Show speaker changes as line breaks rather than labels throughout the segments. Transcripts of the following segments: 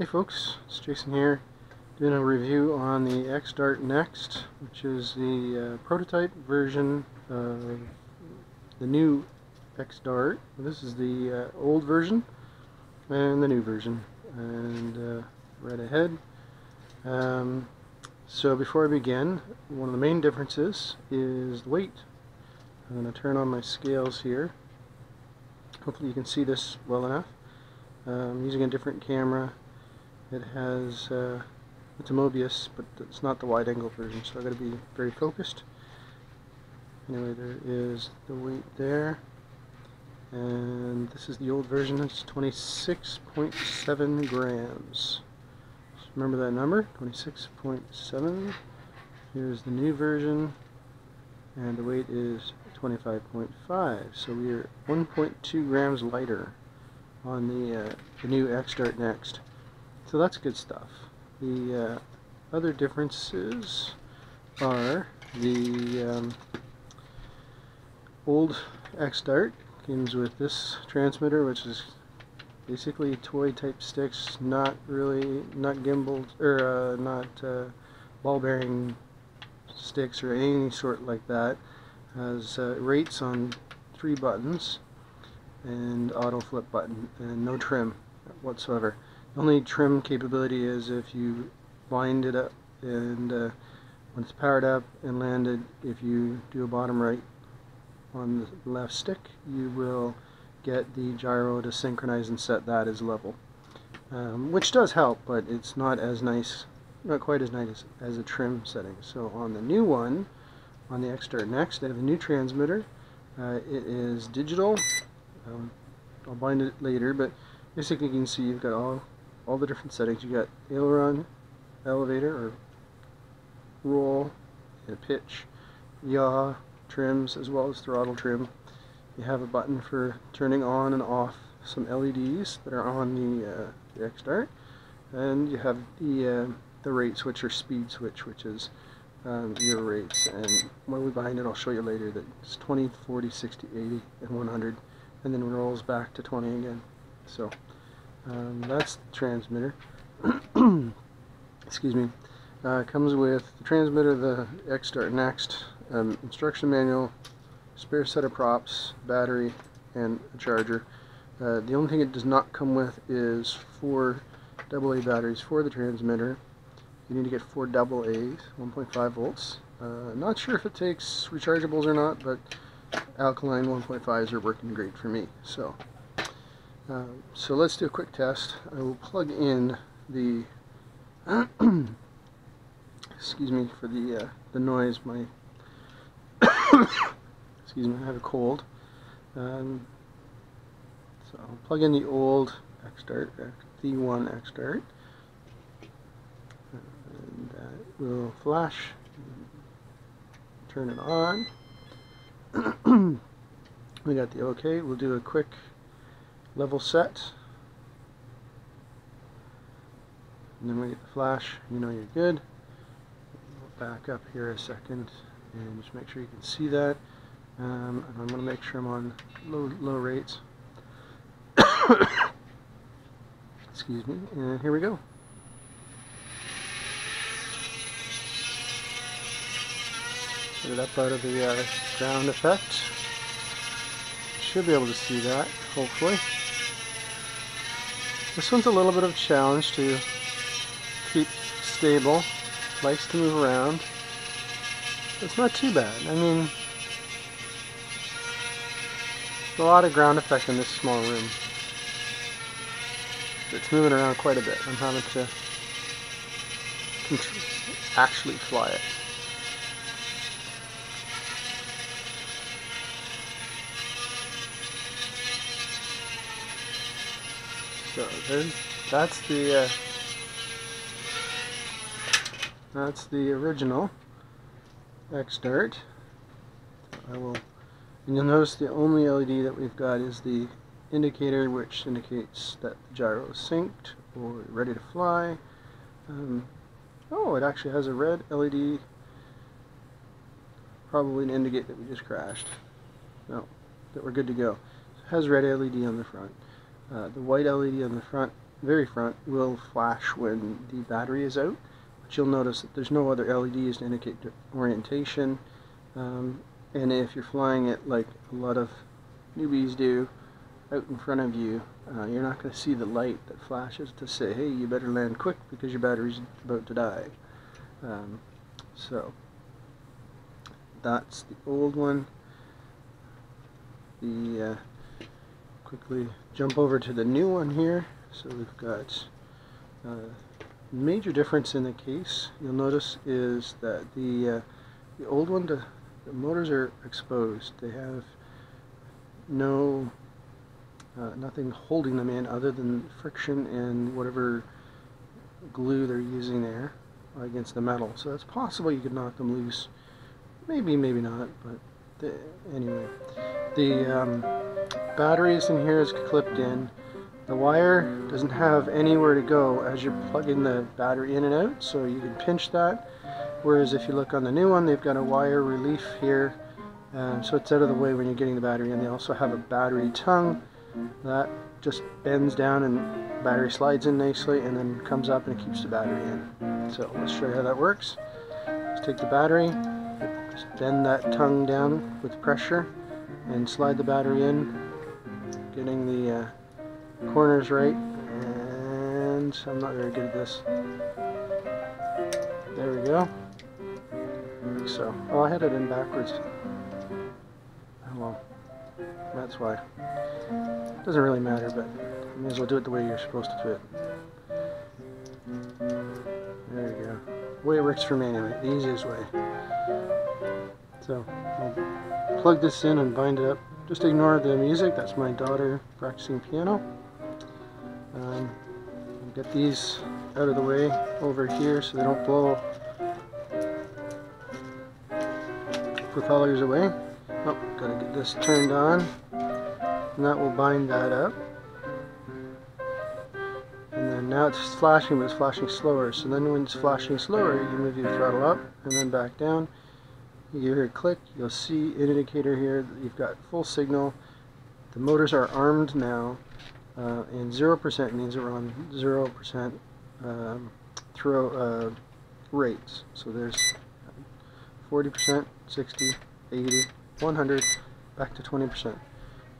Hey folks, it's Jason here, doing a review on the X-Dart Next, which is the prototype version of the new X-Dart. This is the old version and the new version, and right ahead. So before I begin, one of the main differences is the weight. I'm going to turn on my scales here. Hopefully you can see this well enough. I'm using a different camera. It has, it's a Mobius, but it's not the wide angle version, so I've got to be very focused. Anyway, there is the weight there, and this is the old version. It's 26.7 grams. Just remember that number, 26.7. Here's the new version, and the weight is 25.5. So we are 1.2 grams lighter on the new X-Dart Next. So that's good stuff. The other differences are the old X-Dart comes with this transmitter, which is basically toy type sticks, not gimbaled or not ball bearing sticks or any sort like that. Has rates on 3 buttons and auto flip button, and no trim whatsoever. The only trim capability is if you wind it up, and when it's powered up and landed, if you do a bottom right on the left stick, you will get the gyro to synchronize and set that as level, which does help, but it's not as nice, not quite as nice as a trim setting. So on the new one, on the X-Dart Next, I have a new transmitter. It is digital. I'll bind it later, but basically you can see you've got all the different settings. You got aileron, elevator or roll, and pitch, yaw, trims, as well as throttle trim. You have a button for turning on and off some LEDs that are on the X-Dart, and you have the rate switch or speed switch, which is your rates. And when we bind it, I'll show you later that it's 20, 40, 60, 80, and 100, and then rolls back to 20 again. So that's the transmitter. Excuse me. Comes with the transmitter, the X-Dart Next, instruction manual, spare set of props, battery, and a charger. The only thing it does not come with is 4 AA batteries for the transmitter. You need to get 4 AA's, 1.5 volts. Not sure if it takes rechargeables or not, but alkaline 1.5s are working great for me. So let's do a quick test. I will plug in the excuse me for the noise. My excuse me, I have a cold. So I'll plug in the old X-Dart, the one X-Dart, and that will flash. Turn it on. We got the OK. We'll do a quick level set, and then we get the flash. You know you're good. We'll back up here a second and just make sure you can see that. And I'm going to make sure I'm on low rates. Excuse me. And here we go. Get it up out of the ground effect. Should be able to see that, hopefully. This one's a little bit of a challenge to keep stable. Likes to move around. It's not too bad. I mean, there's a lot of ground effect in this small room. It's moving around quite a bit. I'm having to actually fly it. So that's the original X-Dart. And you'll notice the only LED that we've got is the indicator, which indicates that the gyro is synced or ready to fly. Oh, it actually has a red LED, probably to indicate that we just crashed. No, that we're good to go. It has red LED on the front. The white LED on the front very front will flash when the battery is out, but you'll notice that there's no other LEDs to indicate orientation, and if you're flying it like a lot of newbies do out in front of you, you're not going to see the light that flashes to say, hey, you better land quick because your battery's about to die. So that's the old one. Quickly jump over to the new one here. So we've got major difference in the case. You'll notice is that the old one, the motors are exposed. They have no nothing holding them in other than friction and whatever glue they're using there against the metal. So it's possible you could knock them loose. Maybe, maybe not, but anyway. The batteries in here is clipped in. The wire doesn't have anywhere to go as you're plugging the battery in and out, so you can pinch that. Whereas if you look on the new one, they've got a wire relief here, so it's out of the way when you're getting the battery in. They also have a battery tongue that just bends down and the battery slides in nicely and then comes up and it keeps the battery in. So let's show you how that works. Let's take the battery, just bend that tongue down with pressure and slide the battery in, getting the corners right, and I'm not very good at this. There we go. Like so. Oh, I had it in backwards. Oh well, that's why. Doesn't really matter, but you may as well do it the way you're supposed to do it. There we go. The way it works for me anyway, the easiest way. So, I'll plug this in and bind it up. Just ignore the music, that's my daughter practicing piano. Get these out of the way over here so they don't blow propellers away. Oh, gotta get this turned on, and that will bind that up. And then now it's flashing, but it's flashing slower. So then when it's flashing slower, you move your throttle up and then back down. You hear a click, you'll see an indicator here that you've got full signal. The motors are armed now, and 0% means that we're on 0% throw rates. So there's 40%, 60, 80, 100, back to 20%.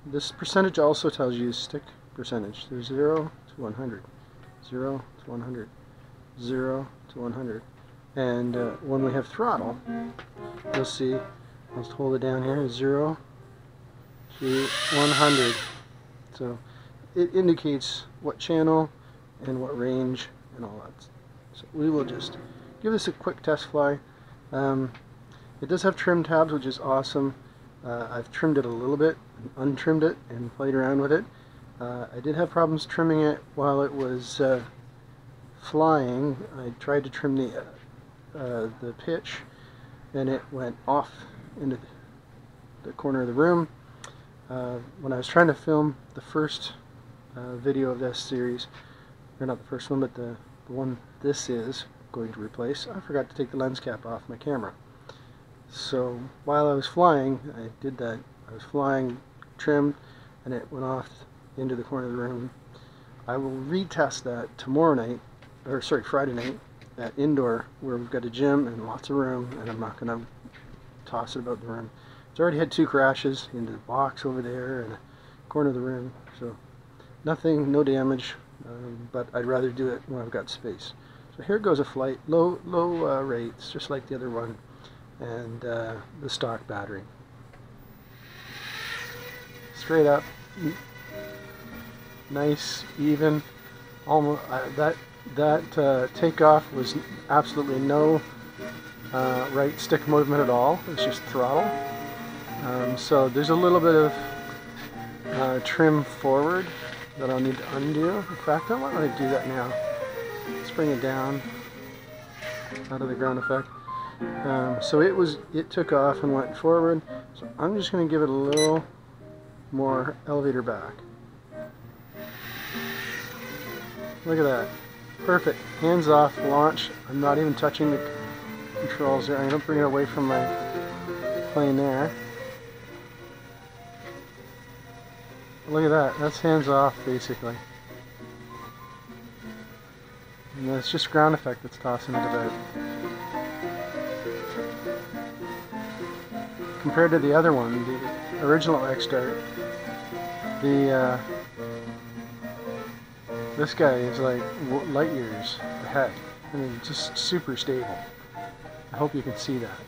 This percentage also tells you stick percentage. There's 0 to 100, 0 to 100, 0 to 100. And when we have throttle, you'll see, I'll just hold it down here, 0 to 100. So it indicates what channel and what range and all that. So we will just give this a quick test fly. It does have trim tabs, which is awesome. I've trimmed it a little bit, untrimmed it, and played around with it. I did have problems trimming it while it was flying. I tried to trim the pitch, and it went off into the corner of the room. When I was trying to film the first video of this series, or not the first one, but the one this is going to replace, I forgot to take the lens cap off my camera. So while I was flying, I did that. I was flying, trimmed, and it went off into the corner of the room. I will retest that tomorrow night, or sorry, Friday night, at indoor, where we've got a gym and lots of room, and I'm not going to toss it about the room. It's already had 2 crashes into the box over there and the corner of the room, so nothing, no damage, but I'd rather do it when I've got space. So here goes a flight, low rates, just like the other one, and the stock battery. Straight up, nice, even, almost that takeoff was absolutely no right stick movement at all. It's just throttle. So there's a little bit of trim forward that I'll need to undo. In fact, why don't I do that now? Let's bring it down out of the ground effect. So it took off and went forward. So I'm just going to give it a little more elevator back. Look at that. Perfect. Hands off, launch. I'm not even touching the controls there. I'm going to bring it away from my plane there. Look at that. That's hands off, basically. And it's just ground effect that's tossing it about. Compared to the other one, the original X-Dart, this guy is like light years ahead. I mean, just super stable. I hope you can see that.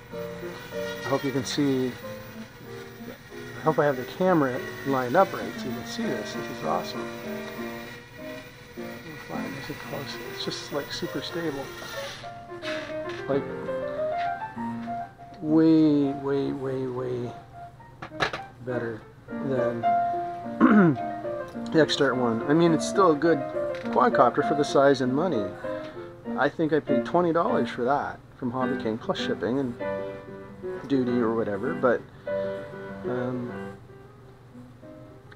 I hope you can see. I hope I have the camera lined up right so you can see this. This is awesome. This is close. It's just like super stable. Like way better than the X-Dart one. I mean, it's still a good quadcopter for the size and money. I think I paid $20 for that from Hobby King plus shipping and duty or whatever, but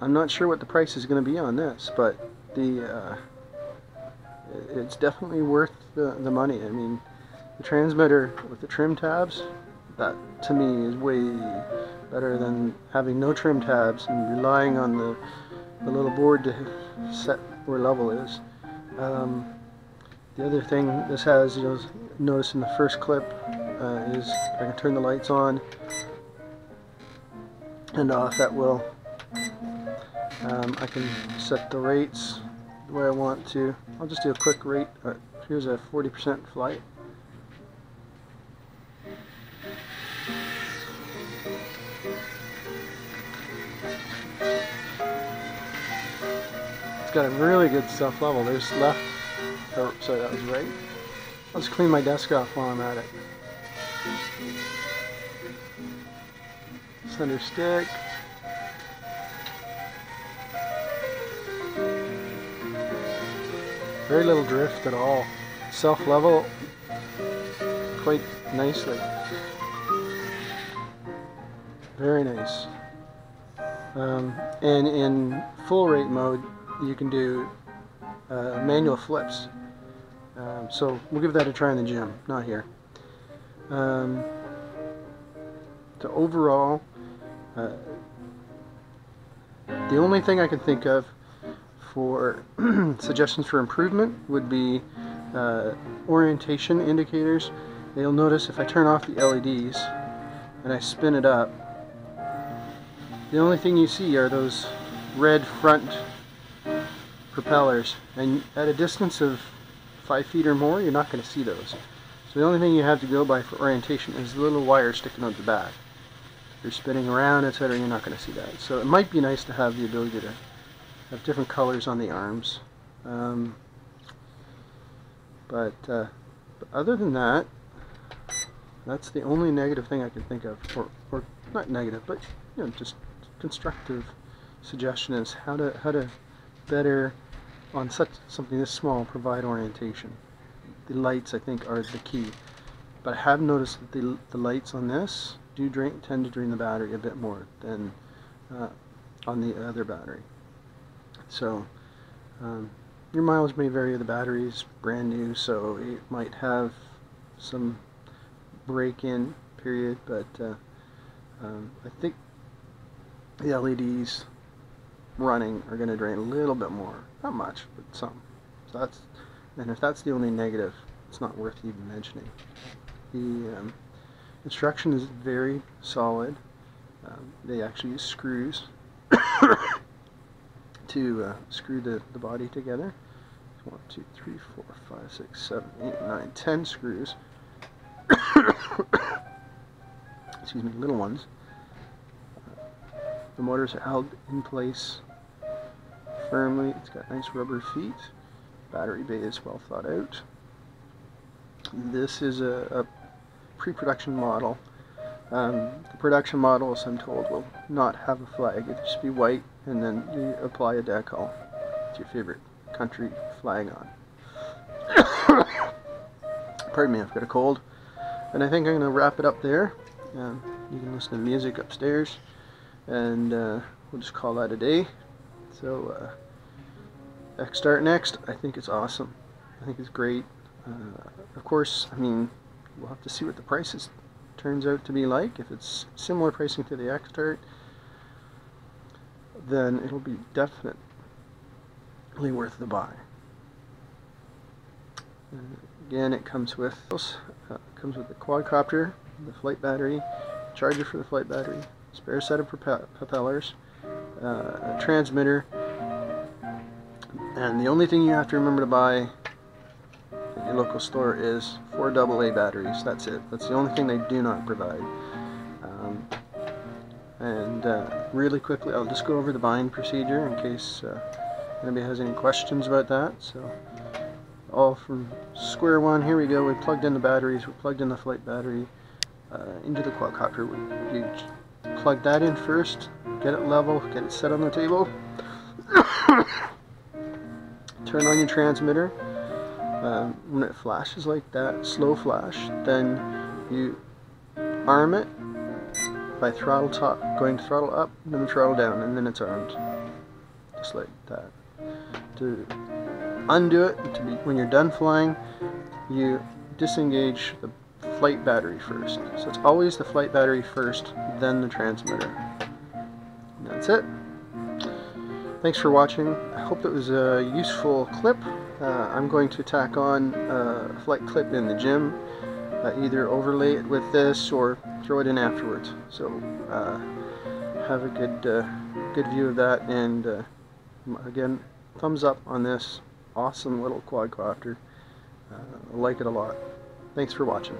I'm not sure what the price is going to be on this, but it's definitely worth the money. I mean, the transmitter with the trim tabs, that to me is way better than having no trim tabs and relying on the little board to set where level is. The other thing this has, you'll notice in the first clip, is I can turn the lights on and off at will. I can set the rates the way I want to. I'll just do a quick rate. Here's a 40% flight. It's got a really good stuff level. There's left. Oh, sorry, that was right. I'll just clean my desk off while I'm at it. Thunderstick. Very little drift at all. Self-level quite nicely. Very nice. And in full rate mode, you can do manual flips. So we'll give that a try in the gym, not here. So overall, the only thing I can think of for suggestions for improvement would be orientation indicators. You'll notice if I turn off the LEDs and I spin it up, the only thing you see are those red front propellers, and at a distance of 5 feet or more you're not going to see those. So the only thing you have to go by for orientation is the little wire sticking out the back. If you're spinning around, etc., you're not going to see that. So it might be nice to have the ability to have different colors on the arms. But other than that, that's the only negative thing I can think of, or not negative, but just constructive suggestion is how to better, on something this small, provide orientation. The lights, I think, are the key. But I have noticed that the lights on this do tend to drain the battery a bit more than on the other battery. So your mileage may vary. The battery's brand new, so it might have some break-in period, but I think the LEDs running are going to drain a little bit more. Not much, but some. So and if that's the only negative, it's not worth even mentioning. The instruction is very solid. They actually use screws to screw the body together. 1, 2, 3, 4, 5, 6, 7, 8, 9, 10 screws. Excuse me, little ones. The motors are held in place firmly. It's got nice rubber feet. Battery bay is well thought out. This is a pre-production model. The production models, I'm told, will not have a flag. It'll just be white, and then you apply a decal with your favorite country flag on. Pardon me, I've got a cold. And I think I'm going to wrap it up there. You can listen to music upstairs, and we'll just call that a day. So, X-Dart next. I think it's awesome. I think it's great. Of course, I mean, we'll have to see what the prices turns out to be like. If it's similar pricing to the X-Dart, then it'll be definitely worth the buy. Again, it comes with the quadcopter, the flight battery, charger for the flight battery, spare set of propellers, a transmitter, and the only thing you have to remember to buy at your local store is 4 AA batteries. That's it. That's the only thing they do not provide. Really quickly, I'll just go over the buying procedure in case anybody has any questions about that. So, all from square one. Here we go. We plugged in the batteries. We plugged in the flight battery into the quadcopter. You plug that in first. Get it level. Get it set on the table. Turn on your transmitter. When it flashes like that, slow flash, then you arm it by going throttle up, then throttle down, and then it's armed, just like that. To undo it, when you're done flying, you disengage the flight battery first. So it's always the flight battery first, then the transmitter. And that's it. Thanks for watching. I hope it was a useful clip. I'm going to tack on a flight clip in the gym, either overlay it with this or throw it in afterwards. So have a good view of that, and again, thumbs up on this awesome little quadcopter. I like it a lot. Thanks for watching.